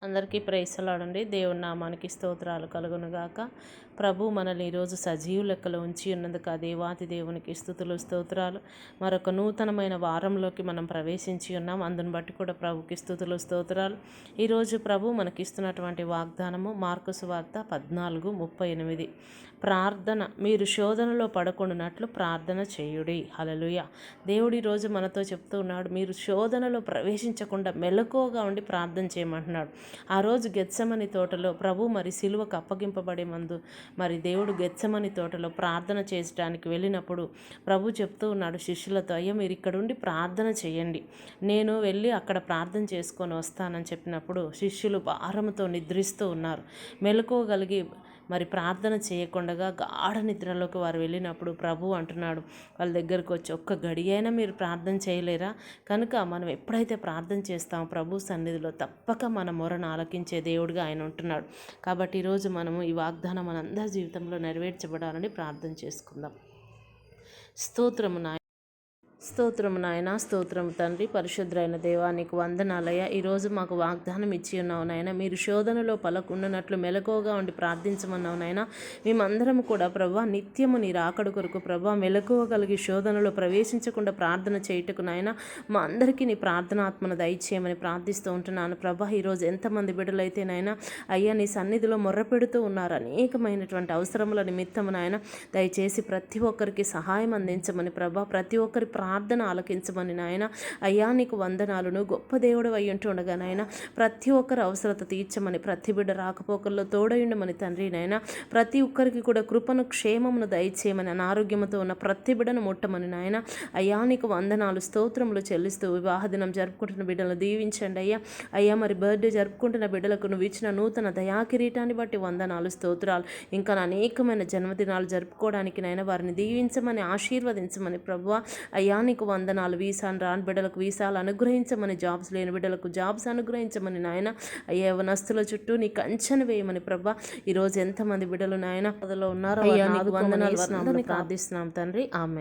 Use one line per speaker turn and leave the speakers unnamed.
అందరికీ ప్రైసలాడండి. దేవుని నామానికి స్తోత్రాలు కలుగునుగాక. ప్రభు మనల్ని ఈరోజు సజీవు లెక్కలో ఉంచి ఉన్నందుకు ఆ దేవాతి దేవునికి స్తుతులు స్తోత్రాలు. మరొక నూతనమైన వారంలోకి మనం ప్రవేశించి ఉన్నాం. అందుని బట్టి కూడా ప్రభుకి స్తుతులు స్తోత్రాలు. ఈరోజు ప్రభు మనకిస్తున్నటువంటి వాగ్దానము మార్కు సువార్త 14:38. ప్రార్థన, మీరు శోధనలో పడకుండానట్లు ప్రార్థన చేయుడి. హల్లెలూయా. దేవుడు ఈరోజు మనతో చెప్తూ ఉన్నాడు, మీరు శోధనలో ప్రవేశించకుండా మెలకువగా ఉండి ప్రార్థన చేయమంటున్నాడు. ఆ రోజు గెత్సెమని తోటలో ప్రభు మరి సిలువకు అప్పగింపబడే ముందు మరి దేవుడు గెత్సెమని తోటలో ప్రార్థన చేయడానికి వెళ్ళినప్పుడు ప్రభు చెప్తూ ఉన్నాడు శిష్యులతో, అయ్యా మీరు ఇక్కడుండి ప్రార్థన చేయండి, నేను వెళ్ళి అక్కడ ప్రార్థన చేసుకొని వస్తానని చెప్పినప్పుడు శిష్యులు భారంతో నిద్రిస్తూ ఉన్నారు. మెలకువగలిగి మరి ప్రార్థన చేయకుండా గాఢ నిద్రలోకి వారు వెళ్ళినప్పుడు ప్రభు అంటున్నాడు వాళ్ళ దగ్గరకు వచ్చి, ఒక్క గడి అయినా మీరు ప్రార్థన చేయలేరా? కనుక మనం ఎప్పుడైతే ప్రార్థన చేస్తామో ప్రభు సన్నిధిలో తప్పక మన మొరను ఆలకించే దేవుడిగా ఆయన ఉంటున్నాడు. కాబట్టి ఈరోజు మనము ఈ వాగ్దానం మనందరి జీవితంలో నెరవేర్చబడాలని ప్రార్థన చేసుకుందాం. స్తోత్రము స్తోత్రము నాయన, స్తోత్రము తండ్రి, పరిశుద్ధమైన దేవానికి వందనాలయ్య. ఈరోజు మాకు వాగ్దానం ఇచ్చి ఉన్నావు నాయన, మీరు శోధనలో పలకుండానట్లు మెలకువగా ఉండి ప్రార్థించమన్నావు నాయన. మేమందరం కూడా ప్రభా నిత్యము నీ రాకడ కొరకు ప్రభా మెలకువ కలిగి శోధనలో ప్రవేశించకుండా ప్రార్థన చేయుటకు నాయన మా అందరికీ నీ ప్రార్థనాత్మను దయచేయమని ప్రార్థిస్తూ ఉంటున్నాను ప్రభా. ఈరోజు ఎంతమంది బిడ్డలైతే నాయన అయ్యా నీ సన్నిధిలో మొర్రపెడుతూ ఉన్నారు, అనేకమైనటువంటి అవసరముల నిమిత్తము నాయన దయచేసి ప్రతి ఒక్కరికి సహాయం అందించమని ప్రభా, ప్రతి ఒక్కరి ప్రార్థన ఆలకించమని నాయన. అయ్యా నీకు వందనాలను, గొప్ప దేవుడు అయి ఉంటుండగా నాయన ప్రతి ఒక్కరి అవసరత తీర్చమని, ప్రతి బిడ్డ రాకపోకల్లో తోడయుండమని తండ్రి నాయన. ప్రతి ఒక్కరికి కూడా కృపను క్షేమమును దయచేయమని, అనారోగ్యంతో ఉన్న ప్రతి బిడ్డను ముట్టమని నాయన. అయ్యా నీకు వందనాలు స్తోత్రములు చెల్లిస్తూ వివాహ దినం జరుపుకుంటున్న బిడ్డలను దీవించండి అయ్యా. అయ్యా మరి బర్త్డే జరుపుకుంటున్న బిడ్డలకు నువ్వు ఇచ్చిన నూతన దయాకిరీటాన్ని బట్టి వందనాలు స్తోత్రాలు. ఇంకా అనేకమైన జన్మదినాలు జరుపుకోవడానికి నాయన వారిని దీవించమని, ఆశీర్వదించమని ప్రభువా. అయ్యా నీకు వందనాలు. వీసాను రాని బిడ్డలకు వీసాలు అనుగ్రహించమని, జాబ్స్ లేని బిడ్డలకు జాబ్స్ అనుగ్రహించమని నాయన. అయ్యా యవనస్తుల చుట్టూ నీ కంచెను వేయమని ప్రభా. ఈరోజు ఎంతమంది బిడ్డలు నాయన పదలో ఉన్నారో అయ్యా నీకు వందనాలు ప్రార్థిస్తున్నాం తండ్రి. ఆమె